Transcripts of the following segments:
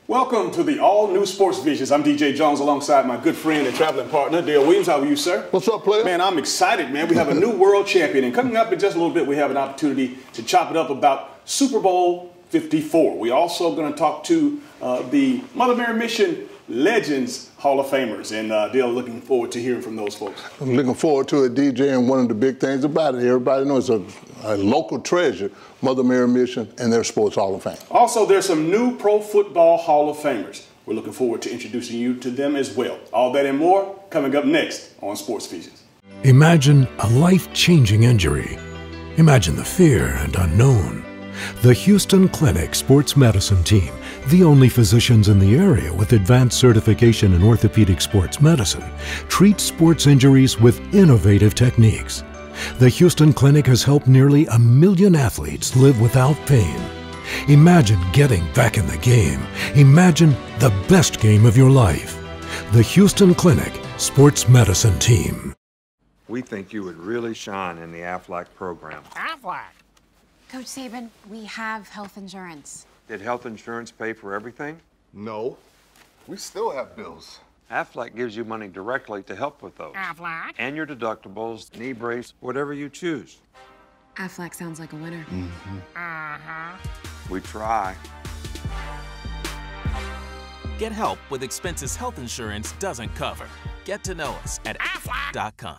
Welcome to the all-new Sports Visions. I'm DJ Jones alongside my good friend and traveling partner, Dale Williams. How are you, sir? What's up, player? Man, I'm excited, man. We have a new world champion. And coming up in just a little bit, we have an opportunity to chop it up about Super Bowl 54. We're also going to talk to the Mother Mary Mission Legends Hall of Famers. And Dale, looking forward to hearing from those folks. I'm looking forward to it, DJ, and one of the big things about it, everybody knows it's a local treasure, Mother Mary Mission and their Sports Hall of Fame. Also, there's some new Pro Football Hall of Famers. We're looking forward to introducing you to them as well. All that and more coming up next on Sports Visions. Imagine a life-changing injury. Imagine the fear and unknown. The Houston Clinic Sports Medicine Team, the only physicians in the area with advanced certification in orthopedic sports medicine, treats sports injuries with innovative techniques. The Houston Clinic has helped nearly 1 million athletes live without pain. Imagine getting back in the game. Imagine the best game of your life. The Houston Clinic Sports Medicine Team. We think you would really shine in the Aflac program. Aflac? Coach Saban, we have health insurance. Did health insurance pay for everything? No. We still have bills. Aflac gives you money directly to help with those. Aflac? And your deductibles, knee brace, whatever you choose. Aflac sounds like a winner. We try. Get help with expenses health insurance doesn't cover. Get to know us at aflac.com.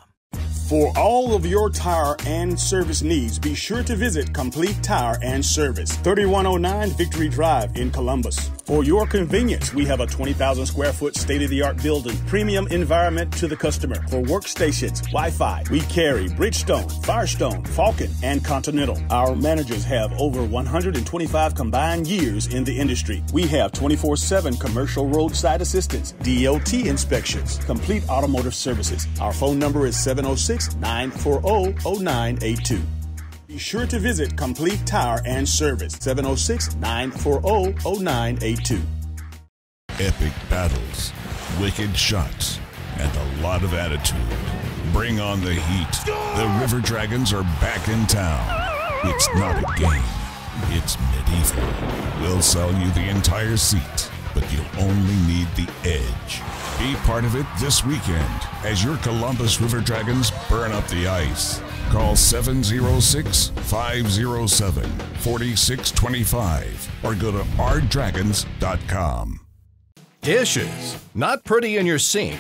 For all of your tire and service needs, be sure to visit Complete Tire and Service, 3109 Victory Drive in Columbus. For your convenience, we have a 20,000 square foot state-of-the-art building, premium environment to the customer. For workstations, Wi-Fi, we carry Bridgestone, Firestone, Falcon, and Continental. Our managers have over 125 combined years in the industry. We have 24/7 commercial roadside assistance, DOT inspections, complete automotive services. Our phone number is 706-940-0982. Be sure to visit Complete Tire and Service, 706-940-0982. Epic battles, wicked shots, and a lot of attitude. Bring on the heat. The River Dragons are back in town. It's not a game. It's medieval. We'll sell you the entire seat, but you'll only need the edge. Be part of it this weekend as your Columbus River Dragons burn up the ice. Call 706-507-4625 or go to rdragons.com. Dishes. Not pretty in your sink.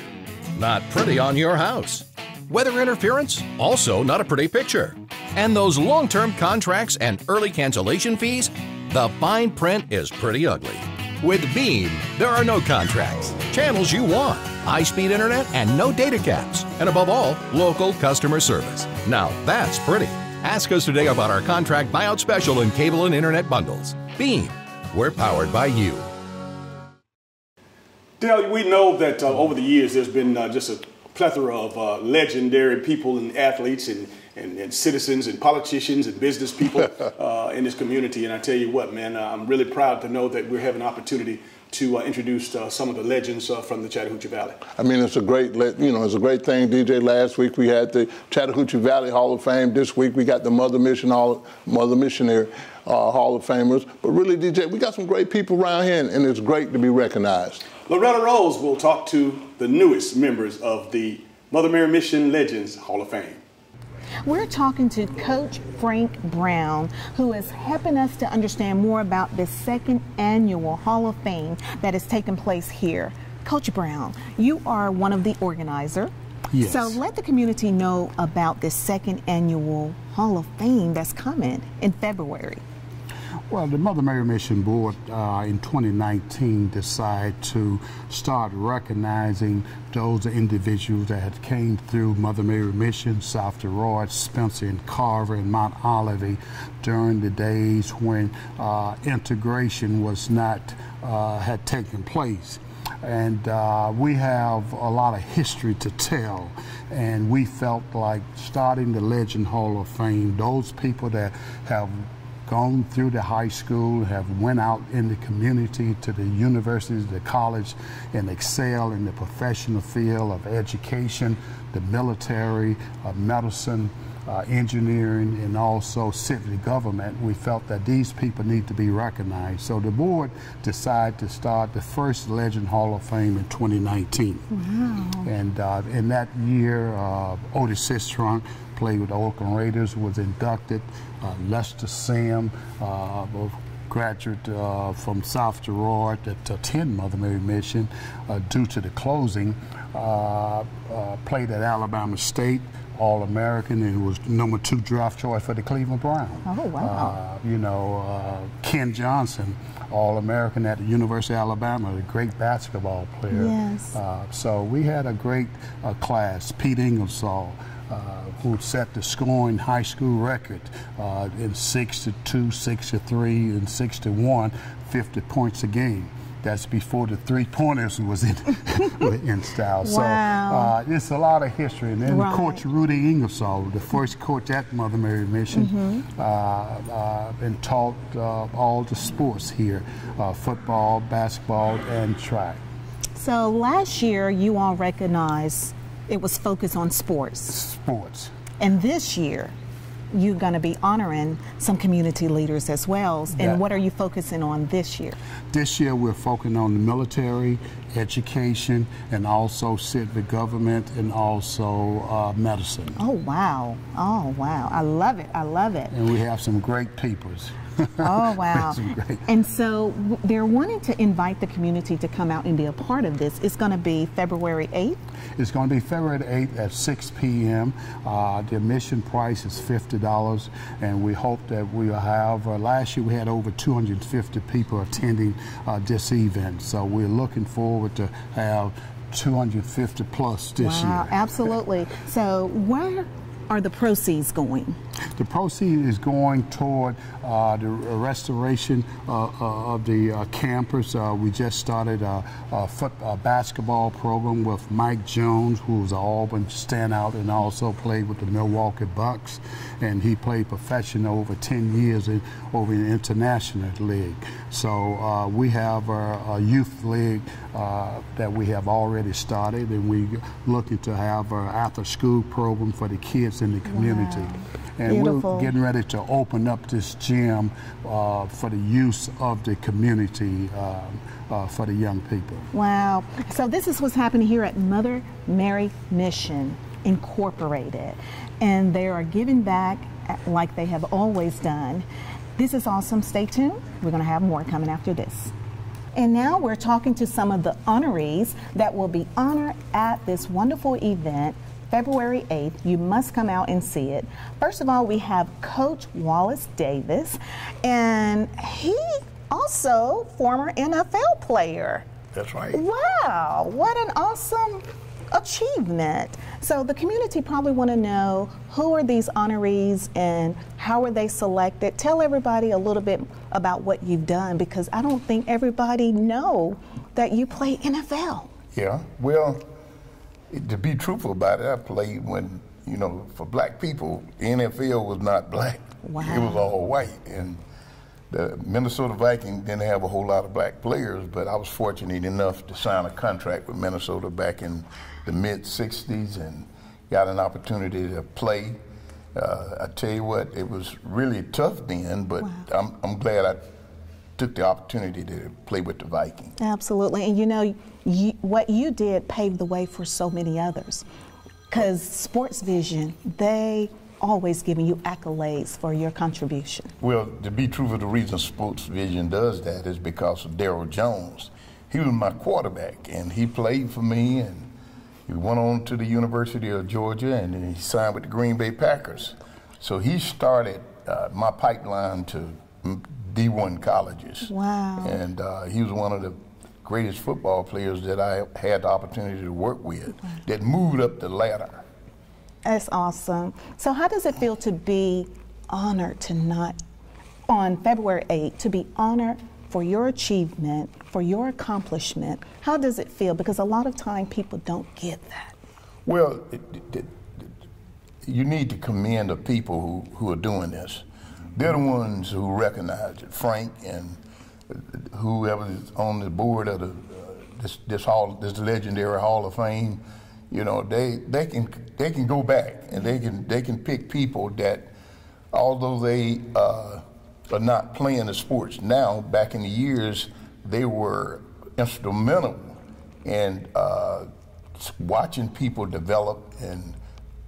Not pretty on your house. Weather interference? Also not a pretty picture. And those long-term contracts and early cancellation fees? The fine print is pretty ugly. With Beam, there are no contracts, channels you want, high-speed internet, and no data caps. And above all, local customer service. Now that's pretty. Ask us today about our contract buyout special in cable and internet bundles. Beam, we're powered by you. Dale, we know that over the years there's been just a plethora of legendary people and athletes and citizens and politicians and business people in this community. And I tell you what, man, I'm really proud to know that we're having an opportunity to introduce some of the legends from the Chattahoochee Valley. I mean, it's a great, it's a great thing, DJ. Last week we had the Chattahoochee Valley Hall of Fame. This week we got the Mother Missionary Hall of Famers. But really, DJ, we got some great people around here, and it's great to be recognized. Loretta Rose will talk to the newest members of the Mother Mary Mission Legends Hall of Fame. We're talking to Coach Frank Brown, who is helping us to understand more about this second annual Hall of Fame that is taking place here. Coach Brown, you are one of the organizers. Yes. So let the community know about this second annual Hall of Fame that's coming in February. Well, the Mother Mary Mission Board in 2019 decided to start recognizing those individuals that had came through Mother Mary Mission, South Detroit, Spencer and Carver, and Mount Olive during the days when integration was not, had taken place. And we have a lot of history to tell, and we felt like starting the Legend Hall of Fame, those people that have gone through the high school, have went out in the community to the universities, the college, and excel in the professional field of education, the military, medicine, engineering, and also city government. We felt that these people need to be recognized. So the board decided to start the first Legend Hall of Fame in 2019. Wow. And in that year, Otis Sistrunk played with the Oakland Raiders, was inducted. Lester Sam, graduate from South Girard to attend Mother Mary Mission due to the closing, played at Alabama State, All-American, and was #2 draft choice for the Cleveland Browns. Oh, wow. You know, Ken Johnson, All-American at the University of Alabama, a great basketball player. Yes. So we had a great class. Pete Ingersoll, who set the scoring high school record in 6-2, 6-3, and 6-1, 50 points a game. That's before the three-pointers was in style. Wow. So it's a lot of history. And then Coach Rudy Ingersoll, the first coach at Mother Mary Mission, and taught all the sports here, football, basketball, and track. So last year, you all recognized it was focused on sports. Sports. And this year, you're going to be honoring some community leaders as well. And what are you focusing on this year? This year, we're focusing on the military, education, and also civic government, and also medicine. Oh, wow. Oh, wow. I love it. I love it. And we have some great peoples. Oh, wow. And so they're wanting to invite the community to come out and be a part of this. It's going to be February 8th? It's going to be February 8th at 6 p.m. The admission price is $50, and we hope that we will have, last year we had over 250 people attending this event. So we're looking forward to have 250 plus this year. Wow, absolutely. So where are the proceeds going? The proceed is going toward the restoration of the campus. We just started a basketball program with Mike Jones, who's an Auburn standout and also played with the Milwaukee Bucks. And he played professional over 10 years over in the International League. So we have a youth league that we have already started, and we're looking to have an after-school program for the kids in the community. Wow. And Beautiful. we're getting ready to open up this gym for the use of the community for the young people. Wow. So this is what's happening here at Mother Mary Mission Incorporated. And they are giving back like they have always done. This is awesome. Stay tuned. We're going to have more coming after this. And now we're talking to some of the honorees that will be honored at this wonderful event February 8th. You must come out and see it. First of all, we have Coach Wallace Davis, and he also former NFL player. That's right. Wow, what an awesome achievement. So the community probably want to know, who are these honorees and how were they selected? Tell everybody a little bit about what you've done, because I don't think everybody know that you play NFL. Yeah, well, to be truthful about it, I played when, you know, for black people, the NFL was not black. Wow. It was all white. And the Minnesota Vikings didn't have a whole lot of black players, but I was fortunate enough to sign a contract with Minnesota back in the mid-'60s and got an opportunity to play. I tell you what, it was really tough then, but wow. I'm glad I took the opportunity to play with the Vikings. Absolutely. And you know, what you did paved the way for so many others, because Sports Vision, they always giving you accolades for your contribution. Well, to be truthful, the reason Sports Vision does that is because of Daryl Jones. He was my quarterback, and he played for me, and he went on to the University of Georgia, and then he signed with the Green Bay Packers. So he started my pipeline to D1 colleges. Wow. And he was one of the greatest football players that I had the opportunity to work with, that moved up the ladder. That's awesome. So how does it feel to be honored on February 8th, to be honored for your achievement, for your accomplishment? How does it feel? Because a lot of time people don't get that. Well, you need to commend the people who are doing this. They're the ones who recognize it. Frank and whoever is on the board of this legendary Hall of Fame, you know, they can go back and they can pick people that, although they are not playing the sports now, back in the years, they were instrumental in watching people develop. And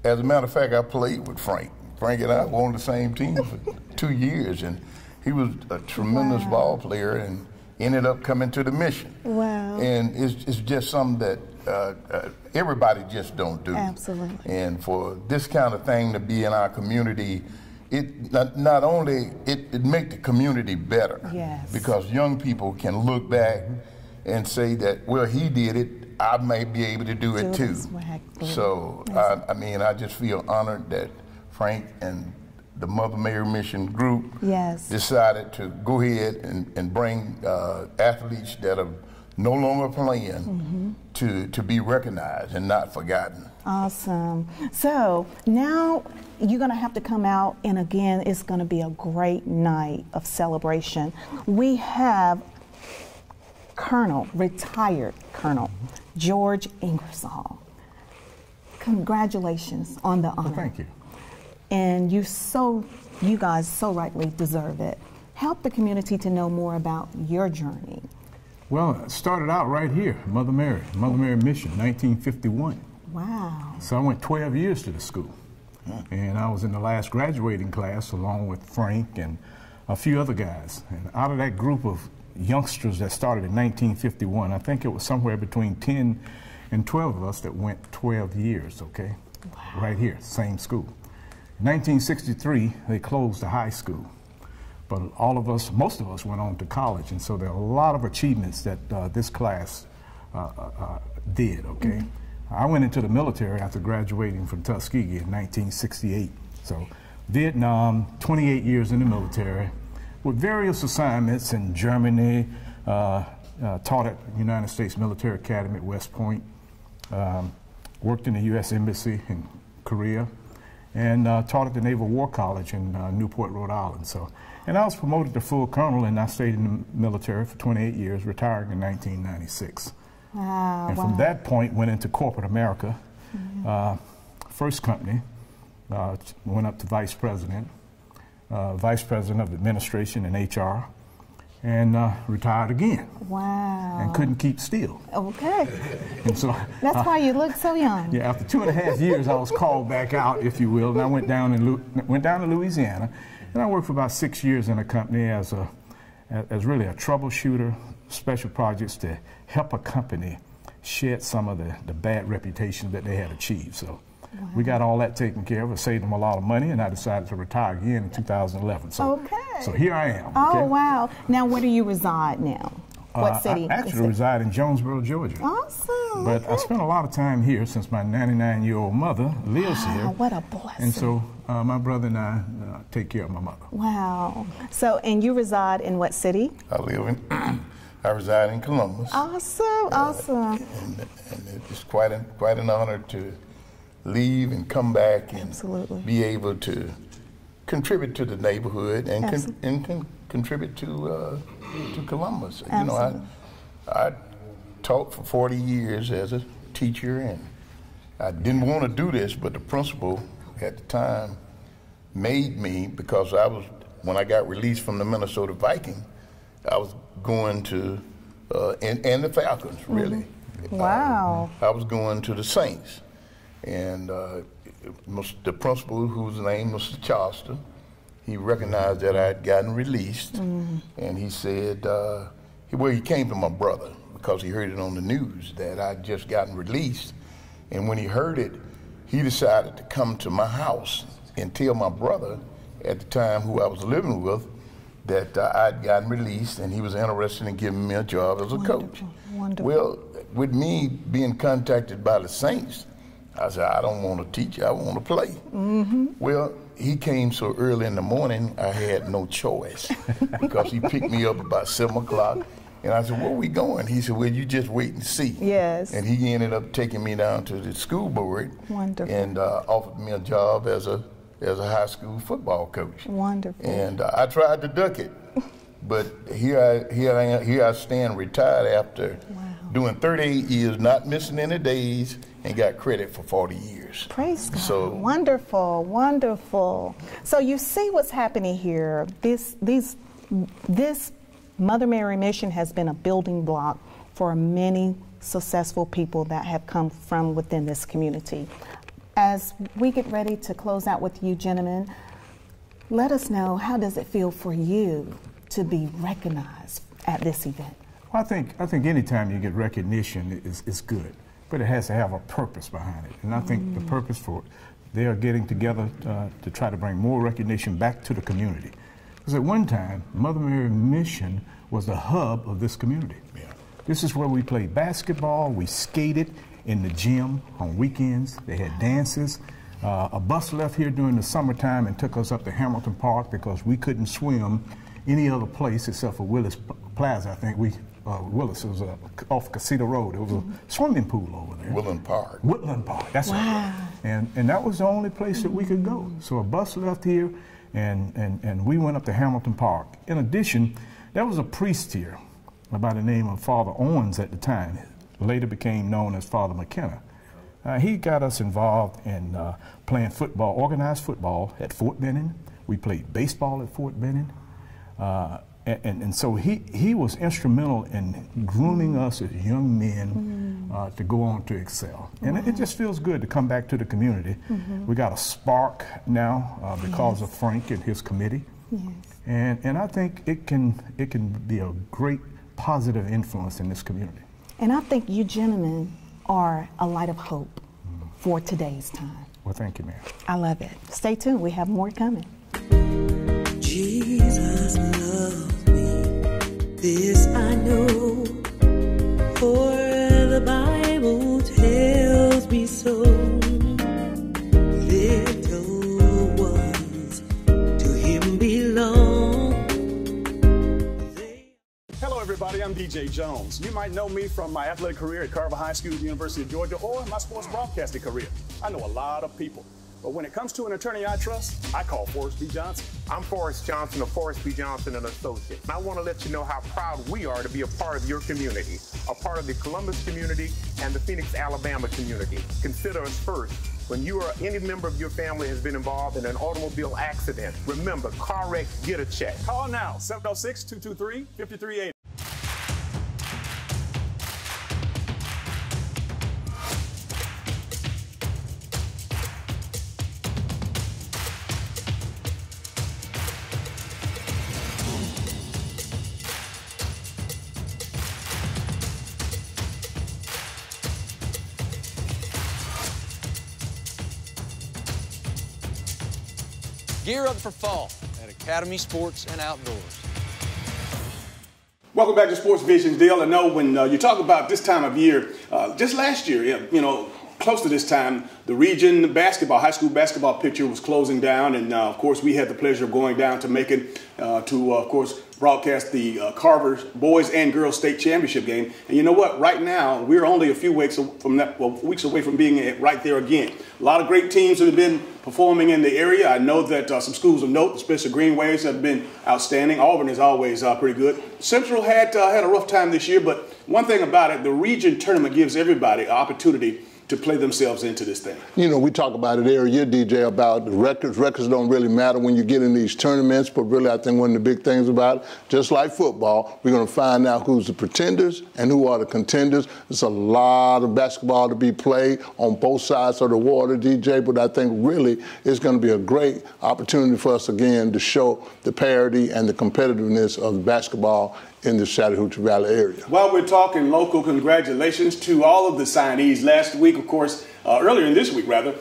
as a matter of fact, I played with Frank. Frank and I were on the same team for 2 years, and he was a tremendous ball player and ended up coming to the Mission. Wow. And it's just something that everybody just don't do. Absolutely. And for this kind of thing to be in our community, it not only it make the community better. Yes. Because young people can look back and say that, well, he did it, I may be able to do it too. So I mean, I just feel honored that Frank and the Mother Mary Mission group decided to go ahead and bring athletes that are no longer playing to be recognized and not forgotten. Awesome. So now you're going to have to come out, and again, it's going to be a great night of celebration. We have retired Colonel George Ingersoll. Congratulations on the honor. Well, thank you. And you guys so rightly deserve it. Help the community to know more about your journey. Well, it started out right here, Mother Mary Mission, 1951. Wow. So I went 12 years to the school. And I was in the last graduating class along with Frank and a few other guys. And out of that group of youngsters that started in 1951, I think it was somewhere between 10 and 12 of us that went 12 years, okay? Wow. Right here, same school. In 1963, they closed the high school. But most of us went on to college, and so there are a lot of achievements that this class did, okay? I went into the military after graduating from Tuskegee in 1968. So Vietnam, 28 years in the military, with various assignments in Germany, taught at the United States Military Academy at West Point, worked in the U.S. Embassy in Korea, and taught at the Naval War College in Newport, Rhode Island. So, and I was promoted to full colonel, and I stayed in the military for 28 years, retiring in 1996. Wow. And from that point, went into corporate America. First company, went up to vice president of administration and HR, and retired again. Wow. And couldn't keep still. Okay. And so that's why you look so young. Yeah, after 2.5 years, I was called back out, if you will, and I went down to Louisiana, and I worked for about 6 years in a company as really a troubleshooter, special projects to help a company shed some of the bad reputation that they had achieved. So we got all that taken care of. It saved them a lot of money, and I decided to retire again in 2011. So, so here I am. Oh, wow. Now, where do you reside now? What city? I actually reside in Jonesboro, Georgia. Awesome. But I spent a lot of time here since my 99-year-old mother lives here. What a blessing. And so my brother and I take care of my mother. Wow. So, and you reside in what city? I reside in Columbus. Awesome, awesome. And it's quite an honor to leave and come back and be able to contribute to the neighborhood and contribute to Columbus. You know, I taught for 40 years as a teacher, and I didn't want to do this, but the principal at the time made me, because when I got released from the Minnesota Vikings, I was going to, and the Falcons, really. Wow. I was going to the Saints. And the principal, whose name was Mr. Charleston, he recognized that I had gotten released. And he said, he came to my brother because he heard it on the news that I'd just gotten released. And when he heard it, he decided to come to my house and tell my brother at the time, who I was living with, that I'd gotten released, and he was interested in giving me a job as a coach. Wonderful. Well, with me being contacted by the Saints, I said, I don't want to teach, I want to play. Well, he came so early in the morning, I had no choice because he picked me up about 7 o'clock, and I said, where we going? He said, well, you just wait and see. Yes. And he ended up taking me down to the school board. Wonderful. And offered me a job as a high school football coach. Wonderful. And I tried to duck it, but here I stand retired after doing 38 years, not missing any days, and got credit for 40 years. Praise God. So, wonderful, wonderful. So you see what's happening here. This Mother Mary Mission has been a building block for many successful people that have come from within this community. As we get ready to close out with you gentlemen, let us know, how does it feel for you to be recognized at this event? Well, I think anytime you get recognition is good, but it has to have a purpose behind it. And I think the purpose for it, they are getting together to try to bring more recognition back to the community. Because at one time, Mother Mary Mission was the hub of this community. Yeah. This is where we played basketball, we skated in the gym on weekends, they had dances. A bus left here during the summertime and took us up to Hamilton Park because we couldn't swim any other place except for Willis Plaza. I think Willis was off Casita Road. It was a swimming pool over there. Woodland Park. Woodland Park, that's right. And that was the only place that we could go. So a bus left here and we went up to Hamilton Park. In addition, there was a priest here by the name of Father Owens at the time, later became known as Father McKenna. He got us involved in playing football, organized football at Fort Benning. We played baseball at Fort Benning. And so he was instrumental in grooming us as young men to go on to excel. And it just feels good to come back to the community. We got a spark now because of Frank and his committee. And I think it can be a great positive influence in this community. And I think you gentlemen are a light of hope for today's time. Well, thank you, ma'am. I love it. Stay tuned. We have more coming. Jesus loves me, this I know, for the Bible tells me so. Little ones to him belong. Hello everybody, I'm DJ Jones. You might know me from my athletic career at Carver High School at the University of Georgia, or my sports broadcasting career. I know a lot of people, but when it comes to an attorney I trust, I call Forrest B. Johnson. I'm Forrest Johnson of Forrest B. Johnson & Associates. And I want to let you know how proud we are to be a part of your community, a part of the Columbus community and the Phoenix, Alabama community. Consider us first. When you or any member of your family has been involved in an automobile accident, remember, car wreck, get a check. Call now, 706-223-5380. Gear up for fall at Academy Sports and Outdoors. Welcome back to Sports Vision, Dale. I know when you talk about this time of year, just last year, you know, close to this time, the region basketball, high school basketball picture was closing down, and of course we had the pleasure of going down to Macon to, of course, broadcast the Carver boys and girls state championship game. And you know what? Right now we're only a few weeks from that, weeks away from being right there again. A lot of great teams have been performing in the area. I know that some schools of note, especially Greenways, have been outstanding. Auburn is always pretty good. Central had a rough time this year, but one thing about it, the region tournament gives everybody an opportunity to play themselves into this thing. You know, we talk about it every year, DJ, about the records. Records don't really matter when you get in these tournaments, but really I think one of the big things about it, just like football, we're going to find out who's the pretenders and who are the contenders. There's a lot of basketball to be played on both sides of the water, DJ, but I think really it's going to be a great opportunity for us again to show the parity and the competitiveness of basketball in the Chattahoochee Valley area. While we're talking local, congratulations to all of the signees. Last week, of course, earlier in this week, rather,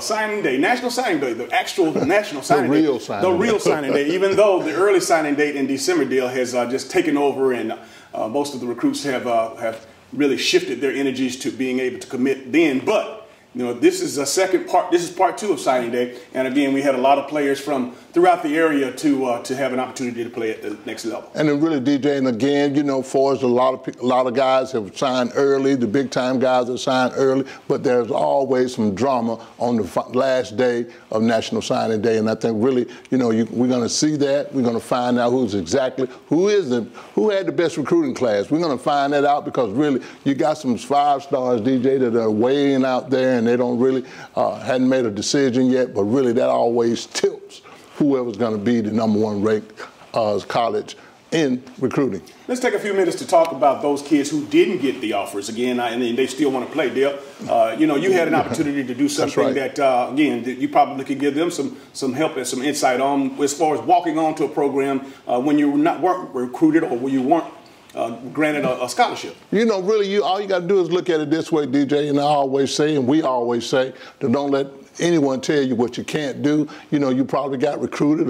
signing day, National Signing Day, the actual national signing day. The real signing day, even though the early signing date in December deal has just taken over, and most of the recruits have really shifted their energies to being able to commit then. But You know, this is a second part. This is part 2 of signing day, and again, we had a lot of players from throughout the area to have an opportunity to play at the next level. And then really, DJ, and again, you know, for us, a lot of guys have signed early. The big time guys have signed early, but there's always some drama on the last day of National Signing Day, and I think really, you know, we're going to see that. We're going to find out who had the best recruiting class. We're going to find that out because really, you got some 5 stars, DJ, that are weighing out there, and they don't really hadn't made a decision yet, but really that always tilts whoever's going to be the #1 ranked college in recruiting. Let's take a few minutes to talk about those kids who didn't get the offers again, and they still want to play. Dale, you know, you had an opportunity to do something that, again, that you probably could give them some help and some insight on as far as walking on to a program when you weren't recruited or when you weren't granted a scholarship. You know, really, all you got to do is look at it this way, DJ, and I always say, and we always say, that don't let anyone tell you what you can't do. You know, you probably got recruited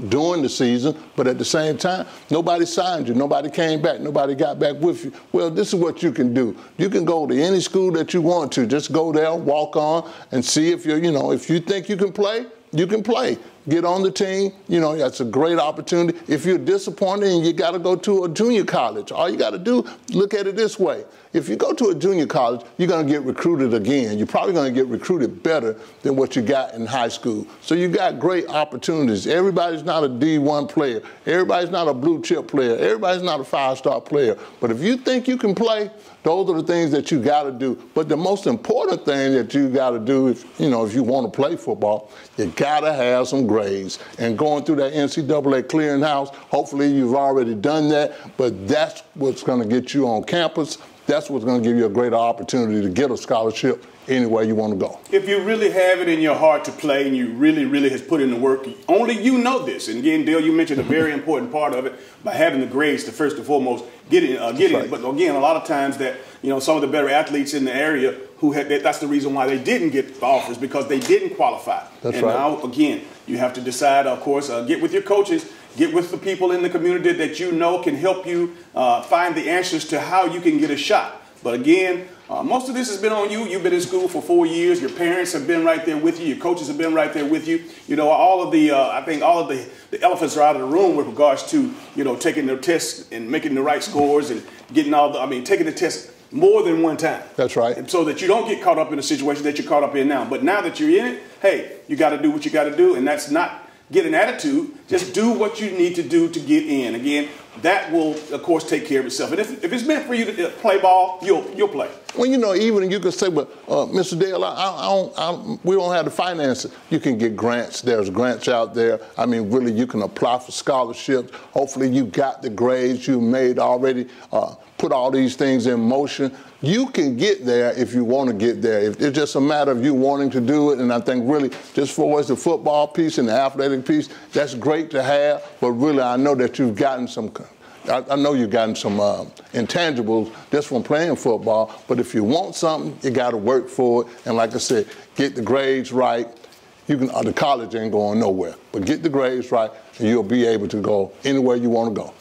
during the season, but at the same time, nobody signed you, nobody came back, nobody got back with you. Well, this is what you can do. You can go to any school that you want to. Just go there, walk on, and see if you're, you know, if you think you can play, you can play. Get on the team. You know, that's a great opportunity. If you're disappointed and you got to go to a junior college, all you got to do, look at it this way. If you go to a junior college, you're going to get recruited again. You're probably going to get recruited better than what you got in high school. So you got great opportunities. Everybody's not a D1 player. Everybody's not a blue chip player. Everybody's not a 5-star player. But if you think you can play, those are the things that you got to do. But the most important thing that you got to do, if you want to play football, you got to have some grades. And going through that NCAA clearinghouse, hopefully you've already done that. But that's what's going to get you on campus. That's what's going to give you a greater opportunity to get a scholarship anywhere you want to go. If you really have it in your heart to play and you really has put in the work, only you know this. And again, Dale, you mentioned a very important part of it by having the grades to first and foremost get in. But again, a lot of times that, you know, some of the better athletes in the area who had that's the reason why they didn't get the offers, because they didn't qualify. That's right. Now, again, you have to decide, of course, get with your coaches, get with the people in the community that you know can help you find the answers to how you can get a shot. But again, most of this has been on you. You've been in school for 4 years. Your parents have been right there with you. Your coaches have been right there with you. You know, all of the, I think all of the elephants are out of the room with regards to, you know, taking the tests and making the right scores and getting taking the test more than one time. That's right. And so that you don't get caught up in a situation that you're caught up in now. But now that you're in it, hey, you got to do what you got to do, and that's not get an attitude. Just do what you need to do to get in. Again, that will, of course, take care of itself. And if it's meant for you to play ball, you'll play. Well, you know, even you can say, but Mr. Dale, we don't have the finances. You can get grants. There's grants out there. I mean, really, you can apply for scholarships. Hopefully, you got the grades you made already. Put all these things in motion. You can get there if you want to get there. It's just a matter of you wanting to do it. And I think really, just for us, the football piece and the athletic piece, that's great to have. But really, I know that you've gotten some. I know you've gotten some intangibles just from playing football. But if you want something, you got to work for it. And like I said, get the grades right. You can. The college ain't going nowhere. But get the grades right, and you'll be able to go anywhere you want to go.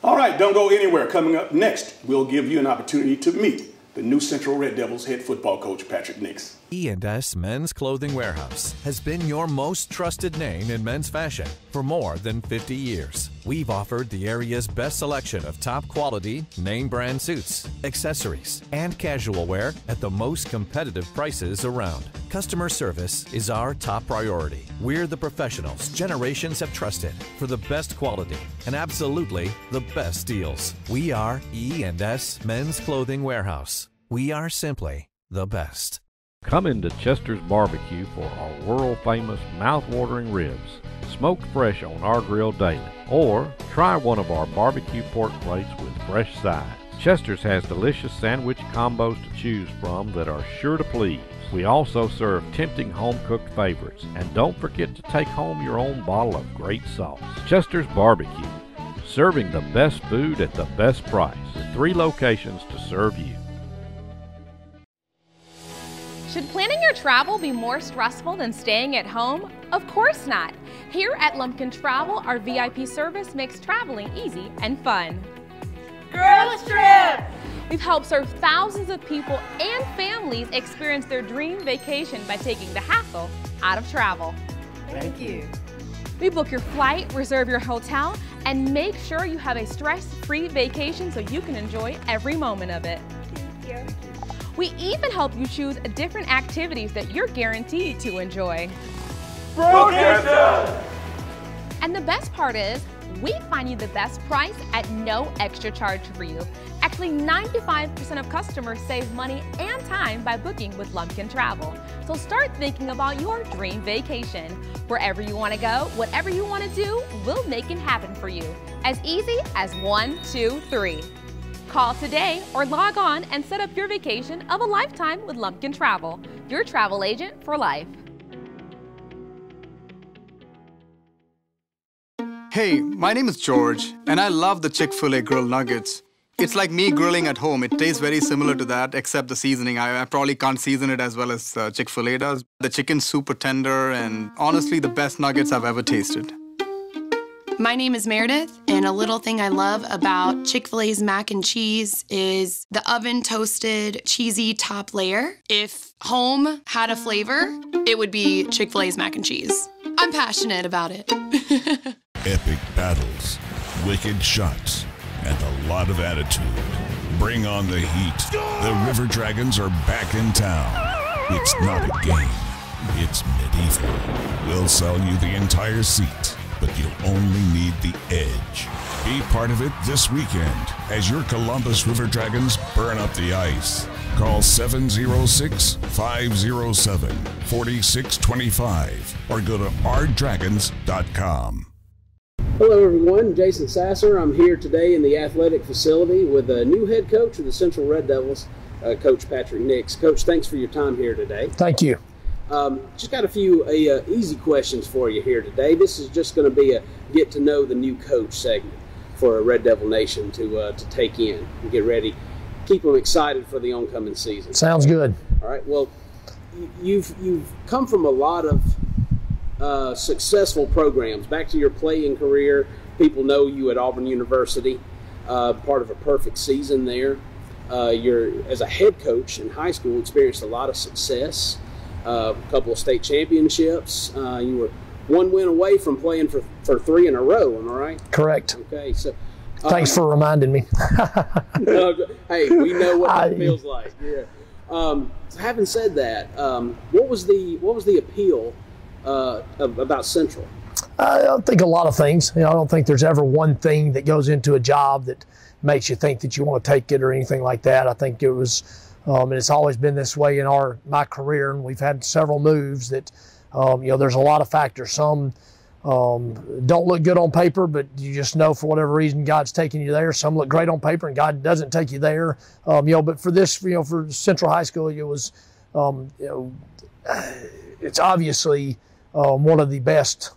All right, don't go anywhere. Coming up next, we'll give you an opportunity to meet the new Central Red Devils head football coach, Patrick Nix. E&S Men's Clothing Warehouse has been your most trusted name in men's fashion for more than 50 years. We've offered the area's best selection of top quality, name brand suits, accessories, and casual wear at the most competitive prices around. Customer service is our top priority. We're the professionals generations have trusted for the best quality and absolutely the best deals. We are E&S Men's Clothing Warehouse. We are simply the best. Come into Chester's Barbecue for our world-famous mouth-watering ribs, smoked fresh on our grill daily. Or try one of our barbecue pork plates with fresh sides. Chester's has delicious sandwich combos to choose from that are sure to please. We also serve tempting home-cooked favorites. And don't forget to take home your own bottle of great sauce. Chester's Barbecue, serving the best food at the best price, with 3 locations to serve you. Should planning your travel be more stressful than staying at home? Of course not. Here at Lumpkin Travel, our VIP service makes traveling easy and fun. Girls Trip! We've helped serve thousands of people and families experience their dream vacation by taking the hassle out of travel. Thank you. We book your flight, reserve your hotel, and make sure you have a stress-free vacation so you can enjoy every moment of it. Thank you. We even help you choose different activities that you're guaranteed to enjoy. Vacation! And the best part is, we find you the best price at no extra charge for you. Actually, 95% of customers save money and time by booking with Lumpkin Travel. So start thinking about your dream vacation. Wherever you want to go, whatever you want to do, we'll make it happen for you. As easy as 1, 2, 3. Call today or log on and set up your vacation of a lifetime with Lumpkin Travel, your travel agent for life. Hey, my name is George, and I love the Chick-fil-A grilled nuggets. It's like me grilling at home. It tastes very similar to that, except the seasoning. I probably can't season it as well as Chick-fil-A does. The chicken's super tender, and honestly, the best nuggets I've ever tasted. My name is Meredith, and a little thing I love about Chick-fil-A's mac and cheese is the oven-toasted, cheesy top layer. If home had a flavor, it would be Chick-fil-A's mac and cheese. I'm passionate about it. Epic battles, wicked shots, and a lot of attitude. Bring on the heat. The River Dragons are back in town. It's not a game. It's medieval. We'll sell you the entire seat, but you'll only need the edge. Be part of it this weekend as your Columbus River Dragons burn up the ice. Call 706-507-4625 or go to rdragons.com. Hello everyone, Jason Sasser. I'm here today in the athletic facility with a new head coach of the Central Red Devils, Coach Patrick Nix. Coach, thanks for your time here today. Thank you. Just got a few easy questions for you here today. This is just going to be a get to know the new coach segment for a Red Devil Nation to take in and get ready. Keep them excited for the oncoming season. Sounds good. All right. Well, you've come from a lot of successful programs. Back to your playing career, people know you at Auburn University, part of a perfect season there. You're, as a head coach in high school, experienced a lot of success, a couple of state championships. You were one win away from playing for 3 in a row, am I right? Correct. Okay, so thanks for reminding me. Hey, we know what that feels like. Yeah. So having said that, what was the appeal about Central? I think a lot of things. I don't think there's ever one thing that goes into a job that makes you think that you want to take it or anything like that. I think it was, and it's always been this way in my career, and we've had several moves that, there's a lot of factors. Some don't look good on paper, but you just know for whatever reason God's taking you there. Some look great on paper, and God doesn't take you there. But for this, for Central High School, it was, it's obviously one of the best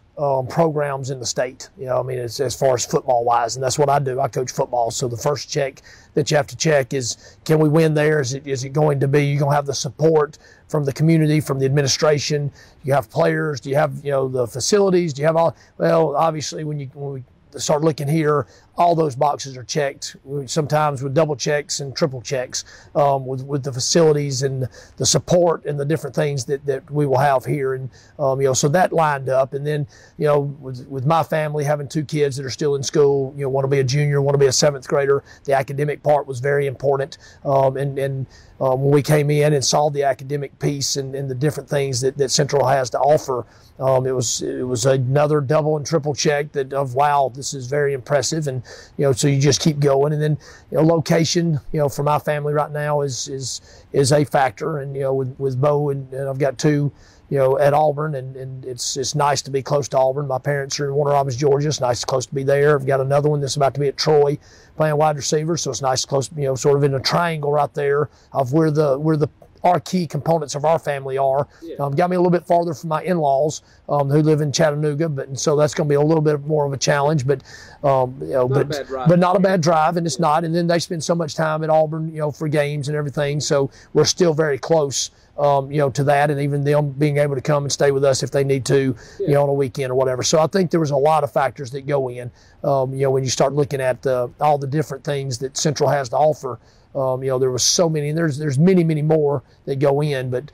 programs in the state. It's as far as football wise, and that's what I do. I coach football, so the first check that you have to check is, can we win there? Is it going to be, you're going to have the support from the community, from the administration? You have players? Do you have the facilities? Do you have all? Well, obviously when we start looking here, all those boxes are checked, sometimes with double checks and triple checks, with the facilities and the support and the different things that we will have here. And, so that lined up. And then, with my family, having 2 kids that are still in school, want to be a junior, want to be a 7th grader, the academic part was very important. When we came in and saw the academic piece and the different things that Central has to offer, it was another double and triple check of wow, this is very impressive. And so you just keep going. And then location, for my family right now is a factor. And with Bo and I've got 2 at Auburn, and it's nice to be close to Auburn. My parents are in Warner Robins, Georgia. It's nice close to be there. I've got another one that's about to be at Troy playing wide receiver, so it's nice close, sort of in a triangle right there of where our key components of our family are. Yeah. Got me a little bit farther from my in-laws who live in Chattanooga, and so that's going to be a little bit more of a challenge, but not a bad drive, and it's not. And then they spend so much time at Auburn, for games and everything, so we're still very close, to that, and even them being able to come and stay with us if they need to, on a weekend or whatever. So I think there was a lot of factors that go in, when you start looking at all the different things that Central has to offer. There was so many, and there's many more that go in, but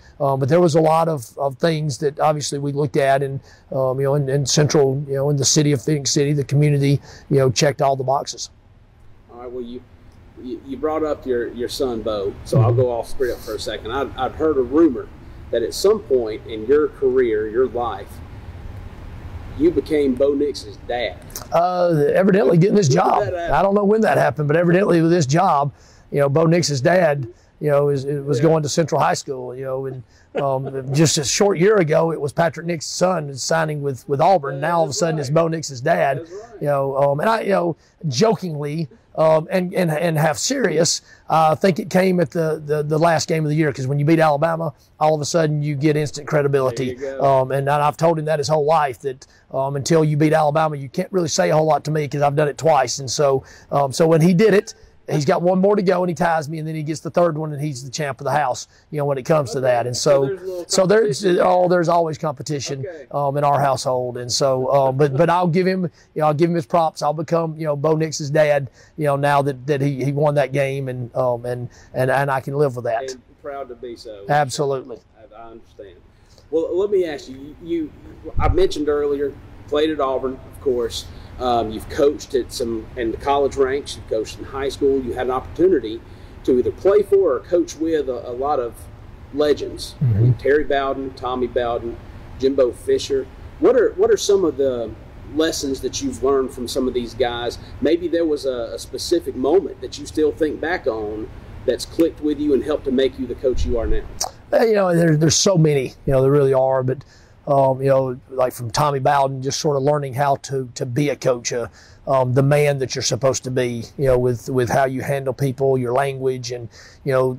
there was a lot of things that obviously we looked at, and in Central, in the city of Phoenix City, the community, checked all the boxes. All right. Well, you brought up your son Bo, so I'll go off script for a second. I've heard a rumor that at some point in your career, your life, you became Bo Nix's dad. Evidently getting this job. I don't know when that happened, but evidently with this job, Bo Nix's dad, was going to Central High School, and just a short year ago, it was Patrick Nix's son signing with Auburn. Now all of a sudden it's Bo Nix's dad, and I, jokingly, and half serious, I think it came at the last game of the year, because when you beat Alabama, all of a sudden you get instant credibility. And I've told him that his whole life, that until you beat Alabama, you can't really say a whole lot to me, because I've done it twice. And so when he did it, he's got one more to go, and he ties me, and then he gets the third one, and he's the champ of the house, when it comes to that. And so there's always competition in our household. And so, but I'll give him, his props. I'll become, Bo Nix's dad, now that he won that game, and I can live with that. And proud to be so. Absolutely. I understand. Well, let me ask you. I mentioned earlier, played at Auburn, of course. You've coached in the college ranks. You've coached in high school. You had an opportunity to either play for or coach with a lot of legends. Terry Bowden, Tommy Bowden, Jimbo Fisher. What are some of the lessons that you've learned from some of these guys? Maybe there was a specific moment that you still think back on that's clicked with you and helped to make you the coach you are now. There's so many. There really are, but. Like from Tommy Bowden, just sort of learning how to be a coach, the man that you're supposed to be, with how you handle people, your language, and,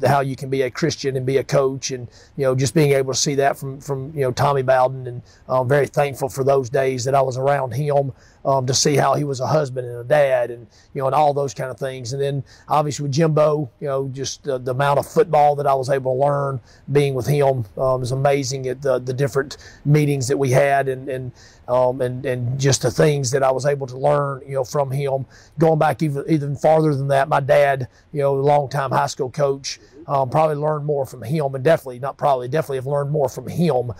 how you can be a Christian and be a coach, and, just being able to see that from Tommy Bowden. And I'm very thankful for those days that I was around him, to see how he was a husband and a dad, and, and all those kind of things. And then obviously with Jimbo, just the amount of football that I was able to learn being with him is amazing, at the different meetings that we had, and just the things that I was able to learn, from him. Going back even farther than that, my dad, longtime high school coach, probably learned more from him, and definitely have learned more from him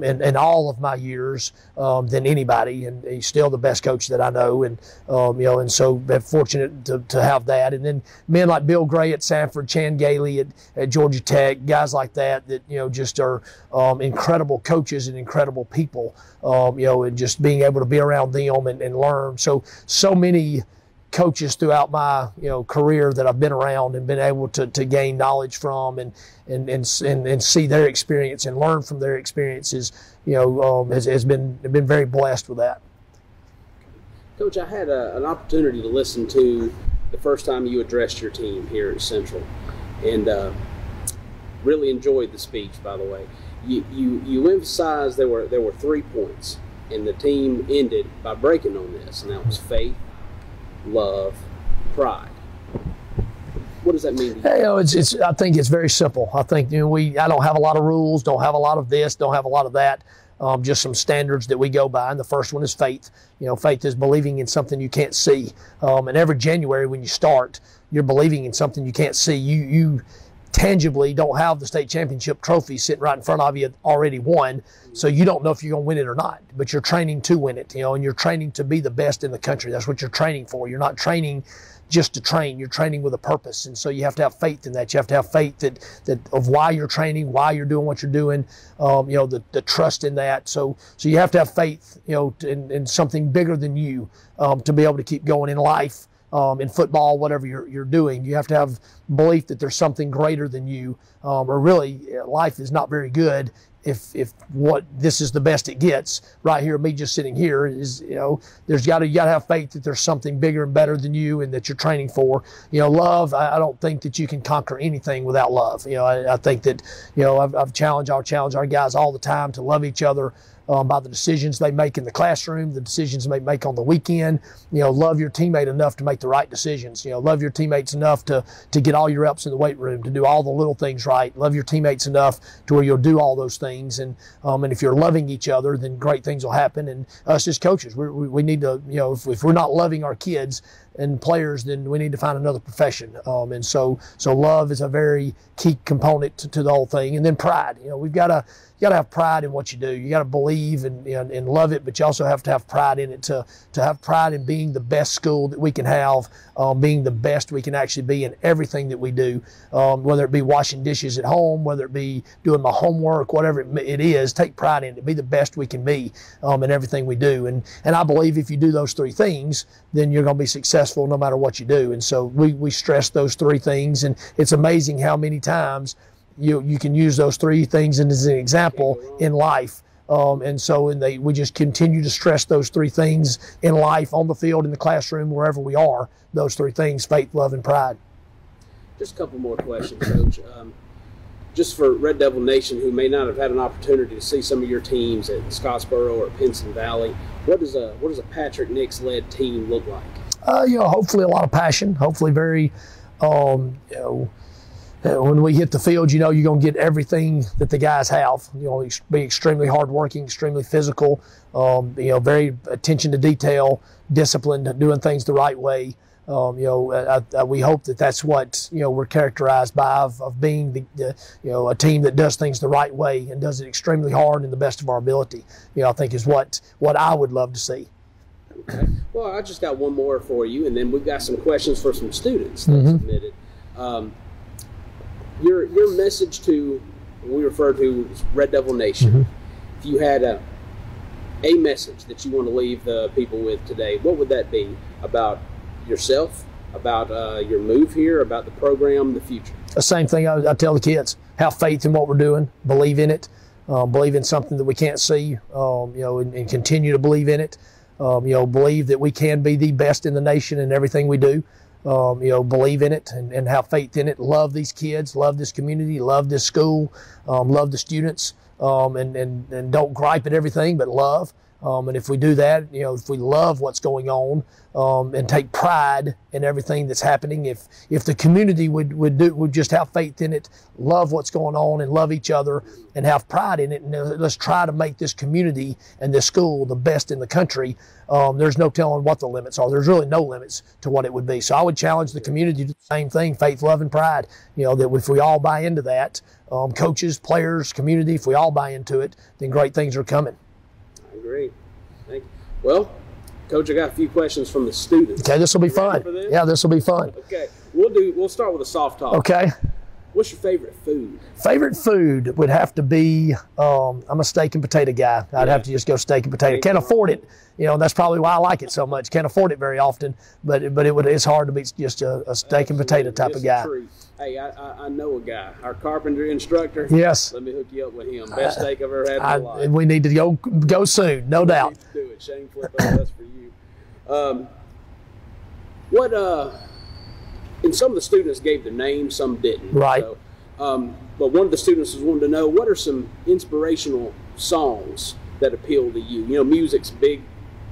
in all of my years than anybody. And he's still the best coach that I know, and and so I'm fortunate to have that. And then men like Bill Gray at Sanford, Chan Gailey at Georgia Tech, guys like that just are incredible coaches and incredible people. And just being able to be around them and learn. So many coaches throughout my career that I've been around and been able to gain knowledge from, and see their experience and learn from their experiences, has been very blessed with that. Coach, I had an opportunity to listen to the first time you addressed your team here at Central, and really enjoyed the speech, by the way. You emphasized there were 3 points, and the team ended by breaking on this, and that was faith, love, pride. What does that mean to you? I think it's very simple. I think I don't have a lot of rules, don't have a lot of this, don't have a lot of that. Just some standards that we go by, and the first one is faith. Faith is believing in something you can't see. And every January when you start, you're believing in something you can't see. You tangibly don't have the state championship trophy sitting right in front of you already won, so you don't know if you're going to win it or not, but you're training to win it, and you're training to be the best in the country. That's what you're training for. You're not training just to train. You're training with a purpose, and so you have to have faith in that. You have to have faith that of why you're training, why you're doing what you're doing, the trust in that. So you have to have faith, in something bigger than you, to be able to keep going in life. In football, whatever you're doing, you have to have belief that there's something greater than you, or really life is not very good if what this is the best it gets. Right here, me just sitting here is, you gotta have faith that there's something bigger and better than you, and that you're training for. Love, I don't think that you can conquer anything without love. I think that, I'll challenge our guys all the time to love each other, by the decisions they make in the classroom, the decisions they make on the weekend. Love your teammate enough to make the right decisions. Love your teammates enough to get all your reps in the weight room, to do all the little things right. Love your teammates enough to where you'll do all those things. And if you're loving each other, then great things will happen. And us as coaches, we need to, if we're not loving our kids, and players, then we need to find another profession. And so love is a very key component to the whole thing. And then pride. We've got to have pride in what you do. You got to believe and love it, but you also have to have pride in it to have pride in being the best school that we can have, being the best we can actually be in everything that we do, whether it be washing dishes at home, whether it be doing my homework, whatever it is, take pride in it, be the best we can be in everything we do. And I believe if you do those three things, then you're going to be successful no matter what you do. And so we stress those three things, and it's amazing how many times you can use those three things as an example in life. We just continue to stress those three things in life, on the field, in the classroom, wherever we are, those three things: faith, love, and pride. Just a couple more questions, Coach. Just for Red Devil Nation who may not have had an opportunity to see some of your teams at Scottsboro or Pinson Valley, what does a Patrick Nix-led team look like? Hopefully a lot of passion, hopefully very, when we hit the field, you're going to get everything that the guys have. Be extremely hardworking, extremely physical, very attention to detail, disciplined, doing things the right way. We hope that that's what we're characterized by, of being a team that does things the right way and does it extremely hard and the best of our ability. I think is what I would love to see. Okay. Well, I just got one more for you, and then we've got some questions for some students that submitted. Your message to, we refer to as Red Devil Nation, if you had a message that you want to leave the people with today, what would that be about yourself, about your move here, about the program, the future? The same thing I tell the kids: have faith in what we're doing, believe in it, believe in something that we can't see, and continue to believe in it. Believe that we can be the best in the nation in everything we do. Believe in it and have faith in it. Love these kids, love this community, love this school, love the students, and don't gripe at everything, but love. And if we do that, if we love what's going on, and take pride in everything that's happening, if the community would just have faith in it, love what's going on, and love each other, and have pride in it, and let's try to make this community and this school the best in the country. There's no telling what the limits are. There's really no limits to what it would be. So I would challenge the community to do the same thing: faith, love, and pride. That if we all buy into that, coaches, players, community, if we all buy into it, then great things are coming. I agree. Thank you. Well, Coach, I got a few questions from the students. Okay, this will be fun. Yeah, this will be fun. Okay, we'll start with a soft talk. Okay. What's your favorite food? Favorite food would have to be, I'm a steak and potato guy. I'd have to just go steak and potato. Can't afford it. That's probably why I like it so much. Can't afford it very often, but it's hard to be just a steak and potato type of guy. Hey, I know a guy, our carpentry instructor. Yes. Let me hook you up with him. Best steak I've ever had in my life. We need to go soon, no doubt. We need to do it. Shane Flippo, that's for you. And some of the students gave their names, some didn't. Right. So, but one of the students was wanting to know, what are some inspirational songs that appeal to you? Music's a big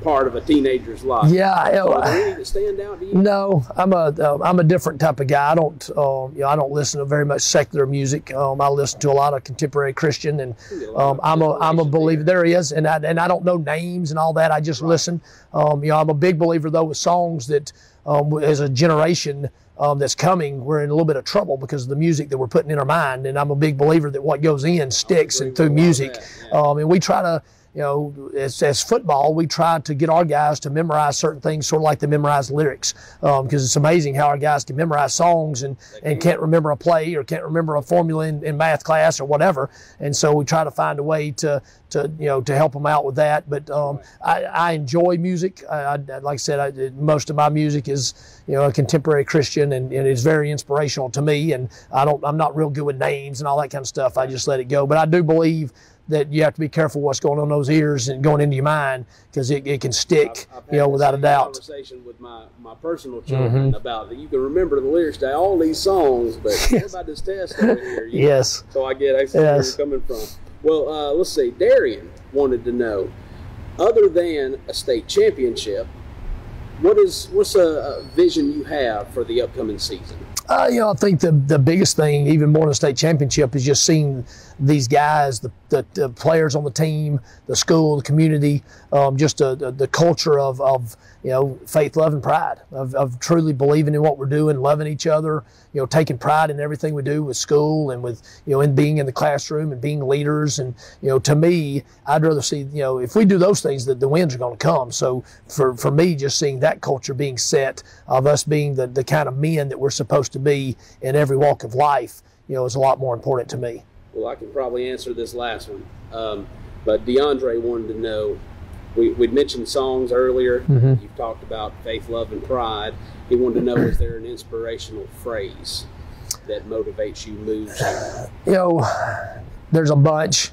part of a teenager's life. Yeah. Are there any that stand out to you? No, I'm a different type of guy. I don't listen to very much secular music. I listen to a lot of contemporary Christian, and I'm a believer. There he is, and I don't know names and all that. I just listen. I'm a big believer though with songs that, as a generation that's coming, we're in a little bit of trouble because of the music that we're putting in our mind. And I'm a big believer that what goes in sticks, and through music. And we try to, as football, we try to get our guys to memorize certain things, sort of like they memorize lyrics, because it's amazing how our guys can memorize songs and can't remember a play or can't remember a formula in math class or whatever. And so we try to find a way to help them out with that. But I enjoy music. Like I said, most of my music is a contemporary Christian, and it's very inspirational to me. And I'm not real good with names and all that kind of stuff. I just let it go. But I do believe that you have to be careful what's going on in those ears and going into your mind, because it can stick, without a doubt. Conversation with my personal children about that. You can remember the lyrics to all these songs, but what about this test over here? Yes. So I get where you're coming from. Well, let's see. Darian wanted to know, other than a state championship, what's a vision you have for the upcoming season? I think the biggest thing, even more than the state championship, is just seeing these guys, the players on the team, the school, the community, just the culture of faith, love, and pride, of truly believing in what we're doing, loving each other, taking pride in everything we do with school and with, in being in the classroom and being leaders. And, to me, I'd rather see, if we do those things, the wins are going to come. So for me, just seeing that culture being set of us being the kind of men that we're supposed to be in every walk of life, is a lot more important to me. Well, I can probably answer this last one. But DeAndre wanted to know, we'd mentioned songs earlier. Mm-hmm. You've talked about faith, love, and pride. He wanted to know, is there an inspirational phrase that motivates you, moves you? There's a bunch,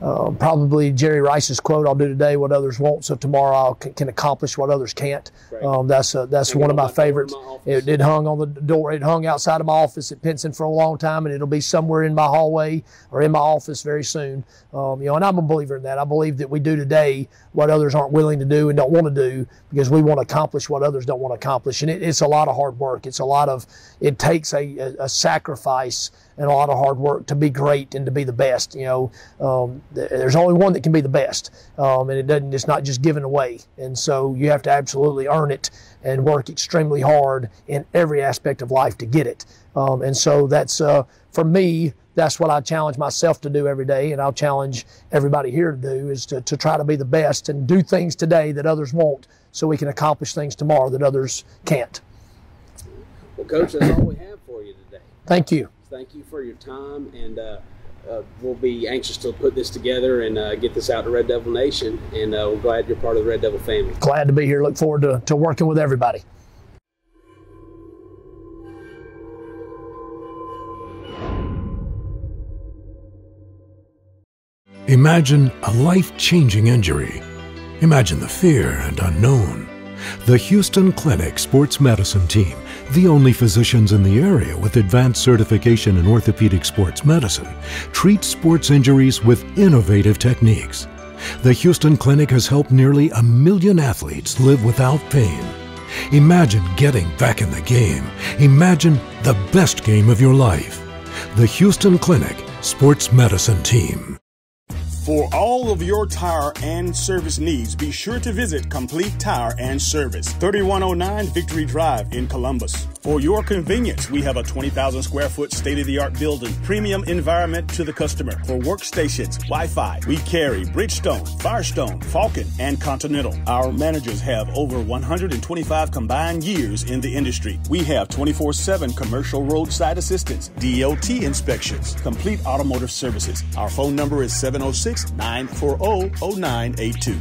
probably Jerry Rice's quote, "I'll do today what others won't, so tomorrow I can accomplish what others can't." Right. That's one of my favorites. It hung on the door. It hung outside of my office at Pinson for a long time, and it'll be somewhere in my hallway or in my office very soon. And I'm a believer in that. I believe that we do today what others aren't willing to do and don't want to do, because we want to accomplish what others don't want to accomplish. And it's a lot of hard work. It takes a sacrifice and a lot of hard work to be great and to be the best. There's only one that can be the best, and it's not just given away. And so you have to absolutely earn it and work extremely hard in every aspect of life to get it. And so that's, for me, that's what I challenge myself to do every day, and I'll challenge everybody here to do, is to try to be the best and do things today that others won't, so we can accomplish things tomorrow that others can't. Well, Coach, that's all we have for you today. Thank you. Thank you for your time, and we'll be anxious to put this together and get this out to Red Devil Nation, and we're glad you're part of the Red Devil family. Glad to be here. Look forward to working with everybody. Imagine a life-changing injury. Imagine the fear and unknown. The Houston Clinic Sports Medicine Team, the only physicians in the area with advanced certification in orthopedic sports medicine, treats sports injuries with innovative techniques. The Houston Clinic has helped nearly 1 million athletes live without pain. Imagine getting back in the game. Imagine the best game of your life. The Houston Clinic Sports Medicine Team. For all of your tire and service needs, be sure to visit Complete Tire and Service, 3109 Victory Drive in Columbus. For your convenience, we have a 20,000 square foot state-of-the-art building, premium environment to the customer. For workstations, Wi-Fi, we carry Bridgestone, Firestone, Falcon, and Continental. Our managers have over 125 combined years in the industry. We have 24/7 commercial roadside assistance, DOT inspections, complete automotive services. Our phone number is 706-940-0982.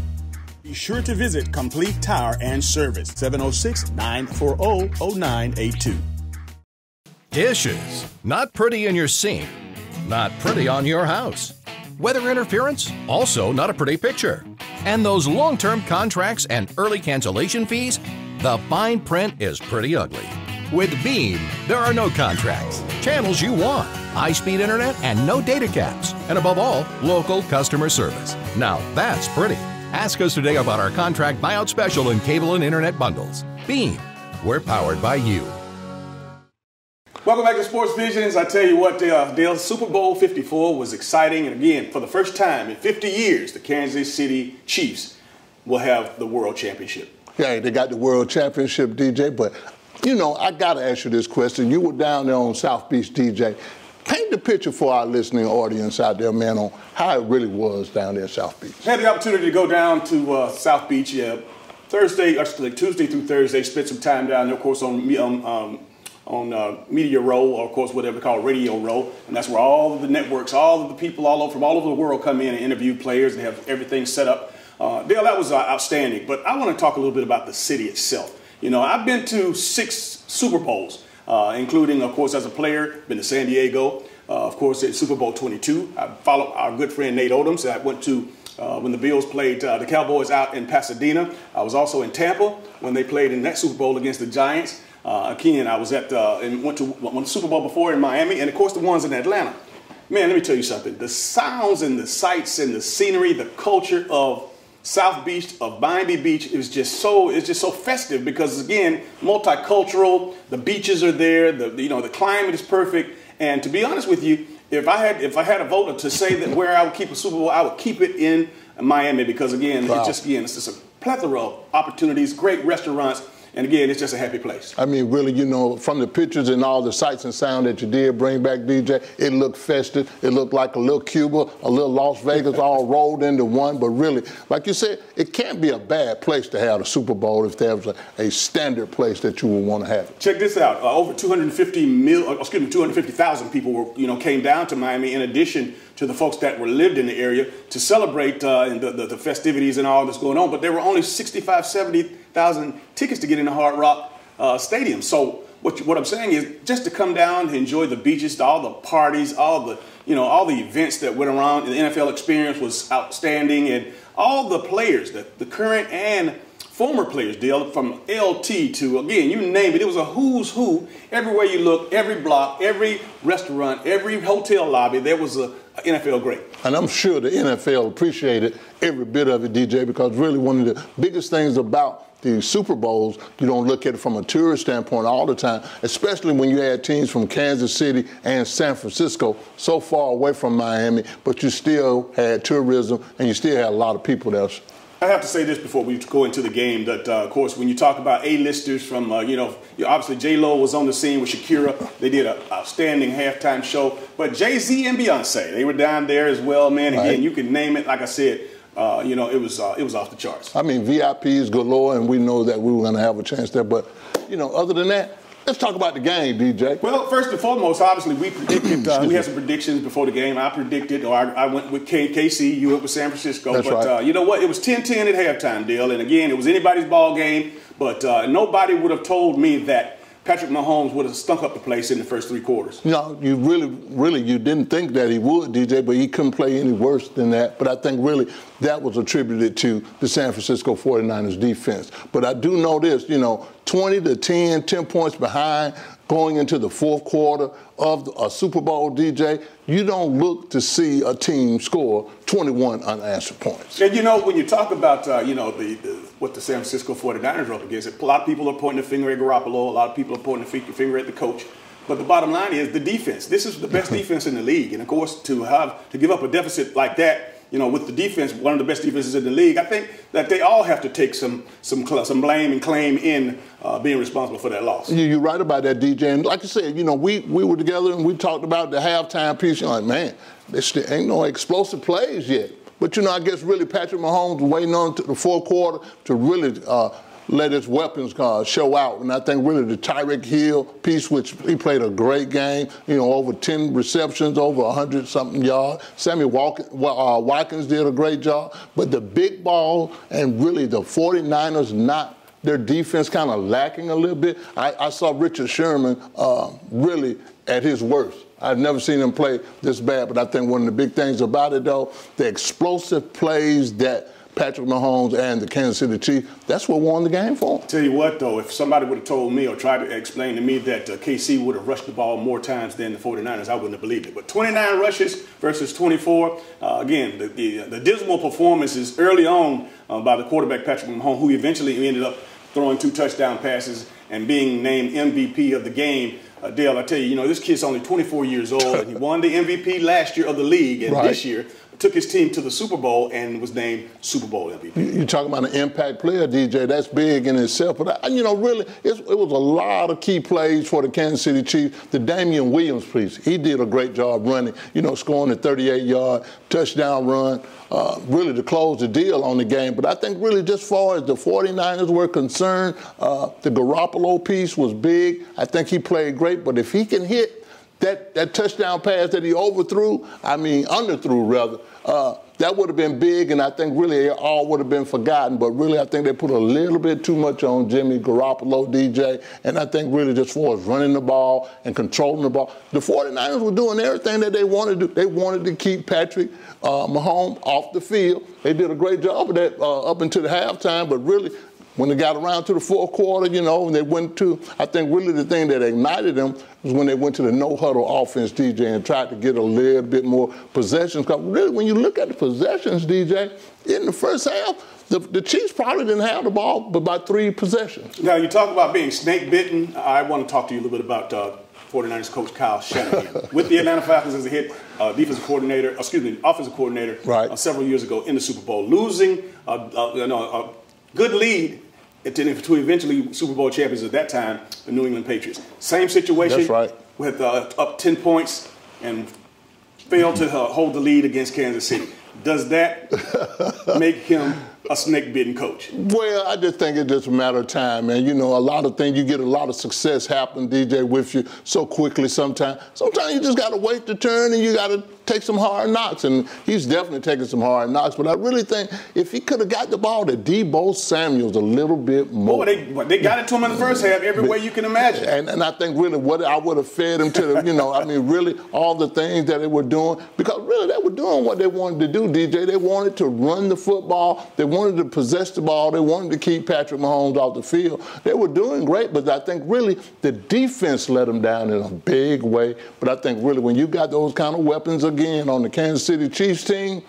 Be sure to visit Complete Tire and Service, 706-940-0982. Dishes. Not pretty in your sink. Not pretty on your house. Weather interference? Also not a pretty picture. And those long-term contracts and early cancellation fees? The fine print is pretty ugly. With Beam, there are no contracts, channels you want, high-speed internet, and no data caps. And above all, local customer service. Now that's pretty. Ask us today about our contract buyout special in cable and internet bundles. Beam, we're powered by you. Welcome back to Sports Visions. I tell you what, Dale, Super Bowl 54 was exciting. And again, for the first time in 50 years, the Kansas City Chiefs will have the World Championship. Yeah, they got the World Championship, DJ, but I got to ask you this question. You were down there on South Beach, DJ. Paint the picture for our listening audience out there, man, on how it really was down there at South Beach. I had the opportunity to go down to South Beach Tuesday through Thursday, spent some time down there, of course, on Media Row, or of course whatever they call Radio Row, and that's where all of the networks, all of the people from all over the world come in and interview players. They have everything set up. Dale, that was outstanding, but I want to talk a little bit about the city itself. I've been to 6 Super Bowls, including, of course, as a player, been to San Diego, of course, at Super Bowl 22. I followed our good friend Nate Odoms. I went to when the Bills played the Cowboys out in Pasadena. I was also in Tampa when they played in that Super Bowl against the Giants. Again, I was and went to one Super Bowl before in Miami, and of course the ones in Atlanta. Man, let me tell you something. The sounds and the sights and the scenery, the culture of South Beach of Miami Beach is just so festive because, again, multicultural. The beaches are there. The climate is perfect. And to be honest with you, if I had a voter to say that where I would keep a Super Bowl, I would keep it in Miami because, again, it's just a plethora of opportunities, great restaurants. And again, it's just a happy place. I mean, really, from the pictures and all the sights and sound that you did bring back, DJ, it looked festive. It looked like a little Cuba, a little Las Vegas all rolled into one. But really, like you said, it can't be a bad place to have the Super Bowl if there was a standard place that you would want to have it. Check this out. Over 250,000 people came down to Miami in addition to the folks that lived in the area to celebrate the festivities and all that's going on. But there were only 70,000 tickets to get in the Hard Rock Stadium. So what I'm saying is just to come down and enjoy the beaches, all the parties, all the events that went around. The NFL experience was outstanding, and all the players, the current and former players, from LT to, again, you name it. It was a who's who. Everywhere you look, every block, every restaurant, every hotel lobby, there was a NFL great. And I'm sure the NFL appreciated every bit of it, DJ, because really one of the biggest things about the Super Bowls, you don't look at it from a tourist standpoint all the time, especially when you had teams from Kansas City and San Francisco so far away from Miami, but you still had tourism and you still had a lot of people there. I have to say this before we go into the game that, of course, when you talk about A-listers from, obviously J-Lo was on the scene with Shakira. They did an outstanding halftime show. But Jay-Z and Beyonce, they were down there as well, man. Again, you can name it. Like I said, it was off the charts. I mean, VIPs galore, and we know that we were going to have a chance there. But, other than that, let's talk about the game, DJ. Well, first and foremost, obviously, we predicted, we had some predictions before the game. I predicted, or I went with KC, you went with San Francisco. That's but right. You know what? It was 10-10 at halftime, Dale. And again, it was anybody's ball game. But nobody would have told me that Patrick Mahomes would have stunk up the place in the first three quarters. No, you really, you didn't think that he would, DJ, but he couldn't play any worse than that. But I think really that was attributed to the San Francisco 49ers defense. But I do know this, 20-10, 10 points behind going into the fourth quarter of a Super Bowl, DJ, you don't look to see a team score 21 unanswered points. And when you talk about, what the San Francisco 49ers are up against, a lot of people are pointing the finger at Garoppolo, a lot of people are pointing the finger at the coach. But the bottom line is the defense. This is the best defense in the league. And, of course, to give up a deficit like that, with the defense, one of the best defenses in the league, I think that they all have to take some blame and claim in being responsible for that loss. You're right about that, DJ. And like I said, we were together and we talked about the halftime piece. You're like, man, there still ain't no explosive plays yet. But, I guess really Patrick Mahomes was waiting on to the fourth quarter to really let his weapons show out. And I think really the Tyreek Hill piece, which he played a great game, over 10 receptions, over 100-something yards. Sammy Watkins did a great job. But the big ball and really the 49ers their defense kind of lacking a little bit. I saw Richard Sherman really at his worst. I've never seen him play this bad, but I think one of the big things about it, though, the explosive plays that Patrick Mahomes and the Kansas City Chiefs, that's what won the game for them. Tell you what, though, if somebody would have told me or tried to explain to me that KC would have rushed the ball more times than the 49ers, I wouldn't have believed it. But 29 rushes versus 24, again, the dismal performances early on by the quarterback Patrick Mahomes, who eventually ended up throwing 2 touchdown passes and being named MVP of the game. Dale, I tell you, this kid's only 24 years old, and he won the MVP last year of the league, and this year took his team to the Super Bowl and was named Super Bowl MVP. You're talking about an impact player, DJ. That's big in itself. But, really, it was a lot of key plays for the Kansas City Chiefs. The Damian Williams piece, he did a great job running, scoring a 38-yard touchdown run, really to close the deal on the game. But I think really just as far as the 49ers were concerned, the Garoppolo piece was big. I think he played great. But if he can hit that touchdown pass that he underthrew rather, that would have been big, and I think really it all would have been forgotten. But really, I think they put a little bit too much on Jimmy Garoppolo, DJ, and I think really just as far as running the ball and controlling the ball, the 49ers were doing everything that they wanted to do. They wanted to keep Patrick Mahomes off the field. They did a great job of that up until the halftime, but really when they got around to the fourth quarter, you know, and they went to, I think really the thing that ignited them was when they went to the no-huddle offense, DJ, and tried to get a little bit more possessions. Because really, when you look at the possessions, DJ, in the first half, the Chiefs probably didn't have the ball but about 3 possessions. Now, you talk about being snake-bitten. I want to talk to you a little bit about 49ers coach Kyle Shanahan. With the Atlanta Falcons as a head offensive coordinator several years ago in the Super Bowl, losing a good lead to eventually Super Bowl champions at that time, the New England Patriots. Same situation. That's right. With up 10 points and failed to hold the lead against Kansas City. Does that make him a snake-bitten coach? Well, I just think it's just a matter of time, man. You know, a lot of things, you get a lot of success happen, DJ, with you so quickly sometimes. Sometimes you just got to wait the turn and you got to take some hard knocks. And he's definitely taking some hard knocks. But I really think if he could have got the ball to Deebo Samuels a little bit more. They got it to him in the first half every way you can imagine. And I think really what I would have fed him to, you know, I mean, really all the things that they were doing. Because really they were doing what they wanted to do, DJ. They wanted to run the football. They wanted to possess the ball. They wanted to keep Patrick Mahomes off the field. They were doing great, but I think really the defense let them down in a big way. But I think really when you got those kind of weapons again on the Kansas City Chiefs team,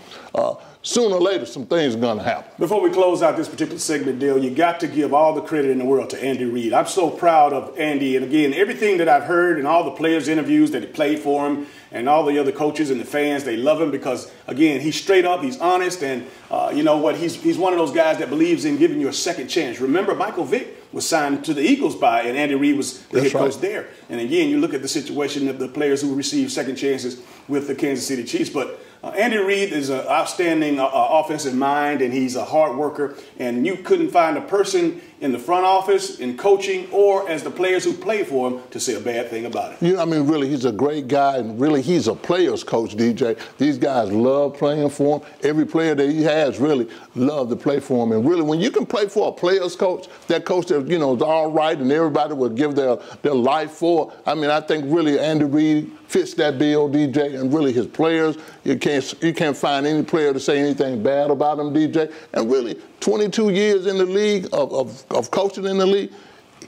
sooner or later some things are going to happen. Before we close out this particular segment, Dale, you got to give all the credit in the world to Andy Reid. I'm so proud of Andy. And again, everything that I've heard and all the players' interviews that he played for him and all the other coaches and the fans, they love him because, again, he's straight up, he's honest, and you know what, he's one of those guys that believes in giving you a second chance. Remember, Michael Vick was signed to the Eagles and Andy Reid was the head coach there. And again, you look at the situation of the players who received second chances with the Kansas City Chiefs. But Andy Reid is an outstanding offensive mind, and he's a hard worker. And you couldn't find a person in the front office, in coaching, or as the players who play for him to say a bad thing about it. You know, I mean, really, he's a great guy, and really, he's a player's coach, DJ. These guys love playing for him. Every player that he has really love to play for him. And really, when you can play for a player's coach, that coach that, you know, is all right and everybody would give their life for, I mean, I think really Andy Reid fits that bill, DJ, and really his players, you can't find any player to say anything bad about him, DJ. And really, 22 years in the league, of coaching in the league,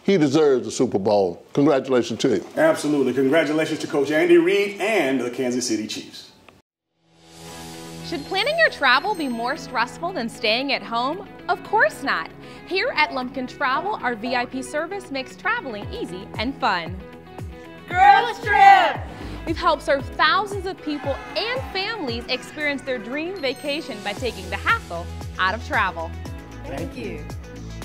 he deserves the Super Bowl. Congratulations to him. Absolutely. Congratulations to Coach Andy Reid and the Kansas City Chiefs. Should planning your travel be more stressful than staying at home? Of course not. Here at Lumpkin Travel, our VIP service makes traveling easy and fun. Girls Trip! We've helped serve thousands of people and families experience their dream vacation by taking the hassle out of travel. Thank you.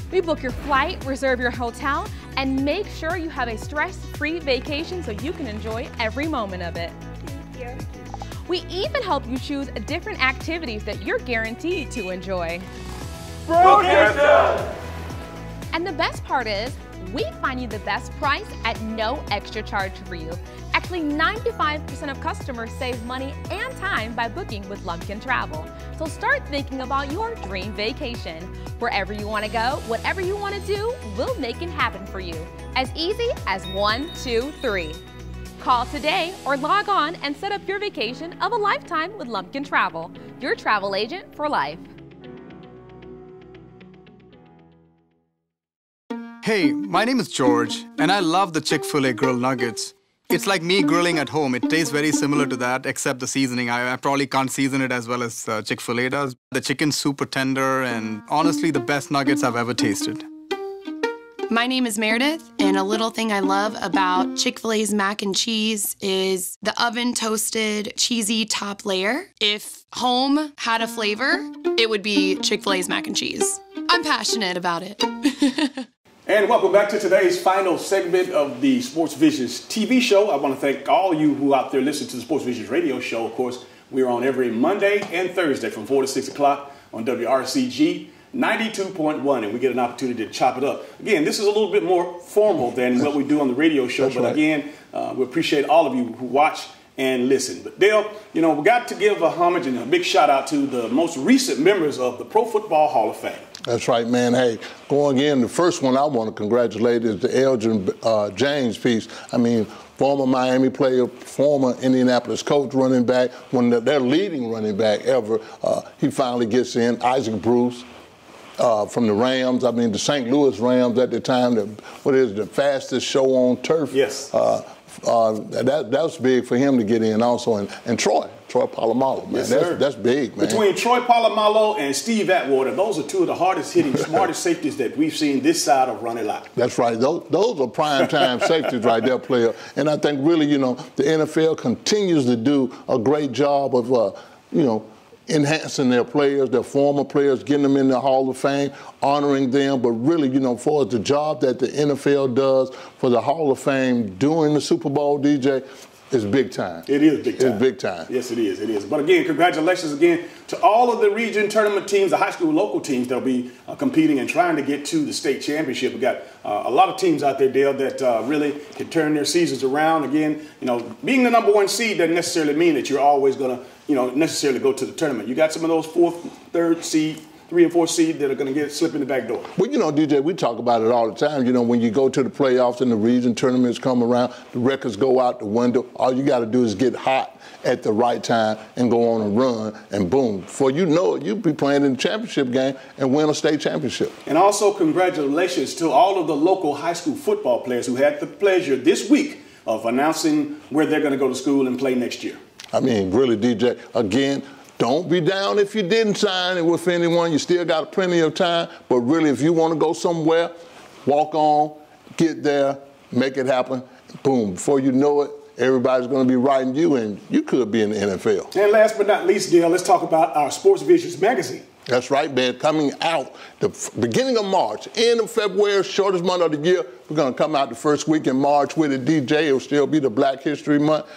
We book your flight, reserve your hotel, and make sure you have a stress-free vacation so you can enjoy every moment of it. Thank you. We even help you choose different activities that you're guaranteed to enjoy. And the best part is, we find you the best price at no extra charge for you. Actually, 95% of customers save money and time by booking with Lumpkin Travel. So start thinking about your dream vacation. Wherever you want to go, whatever you want to do, we'll make it happen for you. As easy as 1, 2, 3. Call today or log on and set up your vacation of a lifetime with Lumpkin Travel, your travel agent for life. Hey, my name is George, and I love the Chick-fil-A grilled nuggets. It's like me grilling at home. It tastes very similar to that, except the seasoning. I probably can't season it as well as Chick-fil-A does. The chicken's super tender, and honestly, the best nuggets I've ever tasted. My name is Meredith, and a little thing I love about Chick-fil-A's mac and cheese is the oven-toasted, cheesy top layer. If home had a flavor, it would be Chick-fil-A's mac and cheese. I'm passionate about it. And welcome back to today's final segment of the Sports Visions TV show. I want to thank all you who out there listen to the Sports Visions radio show. Of course, we're on every Monday and Thursday from 4 to 6 o'clock on WRCG 92.1, and we get an opportunity to chop it up. Again, this is a little bit more formal than what we do on the radio show, but again, we appreciate all of you who watch and listen. But Dale, you know, we got to give a homage and a big shout out to the most recent members of the Pro Football Hall of Fame. That's right, man. Hey, going in, the first one I want to congratulate is the Elgin James piece. I mean, former Miami player, former Indianapolis coach, running back, one of their leading running back ever. He finally gets in. Isaac Bruce. from the Rams. I mean, the St. Louis Rams at the time, the fastest show on turf. Yes. That was big for him to get in also. And Troy Polamalu, man. Yes, that's big, man. Between Troy Polamalu and Steve Atwater, those are two of the hardest hitting, smartest safeties that we've seen this side of Ronnie Lott. That's right. Those are prime time safeties right there, player. And I think really, the NFL continues to do a great job of, enhancing their players, their former players, getting them in the Hall of Fame, honoring them. But really, for the job that the NFL does for the Hall of Fame during the Super Bowl, DJ, is big time. It is big time. It's big time. Yes, it is. It is. But again, congratulations again to all of the region tournament teams, the high school local teams that'll be competing and trying to get to the state championship. We got a lot of teams out there, Dale, that really can turn their seasons around. Again, being the number one seed doesn't necessarily mean that you're always going to, necessarily go to the tournament. You got some of those 4th, 3rd seed, 3 and 4 seed that are going to slip in the back door. Well, DJ, we talk about it all the time. When you go to the playoffs and the region tournaments come around, the records go out the window. All you got to do is get hot at the right time and go on a run, and boom, before you know it, you'll be playing in the championship game and win a state championship. And also congratulations to all of the local high school football players who had the pleasure this week of announcing where they're going to go to school and play next year. I mean, really, DJ, again, don't be down if you didn't sign it with anyone. You still got plenty of time. But really, if you want to go somewhere, walk on, get there, make it happen. Boom. Before you know it, everybody's going to be writing you, and you could be in the NFL. And last but not least, Dale, let's talk about our Sports Visions magazine. That's right, man. Coming out the beginning of March, end of February, shortest month of the year. We're going to come out the first week in March with it, DJ. It'll still be the Black History Month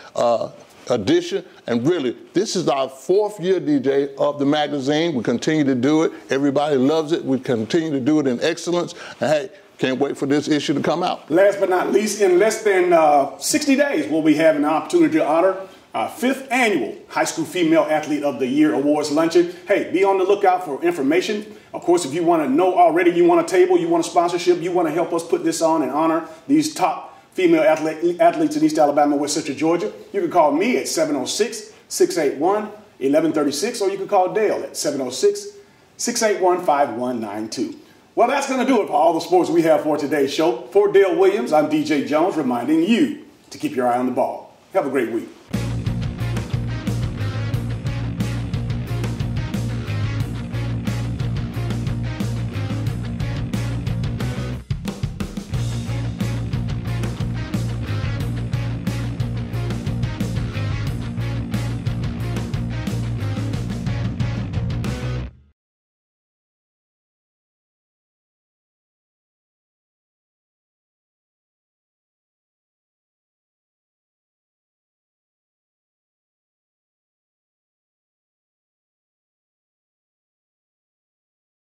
edition. And really, this is our 4th year, DJ, of the magazine. We continue to do it. Everybody loves it. We continue to do it in excellence. And hey, can't wait for this issue to come out. Last but not least, in less than 60 days, we'll be having the opportunity to honor our 5th annual High School Female Athlete of the Year Awards luncheon. Hey, be on the lookout for information. Of course, if you want to know already, you want a table, you want a sponsorship, you want to help us put this on and honor these top female athletes in East Alabama, West Central Georgia, you can call me at 706-681-1136, or you can call Dale at 706-681-5192. Well, that's going to do it for all the sports we have for today's show. For Dale Williams, I'm DJ Jones, reminding you to keep your eye on the ball. Have a great week.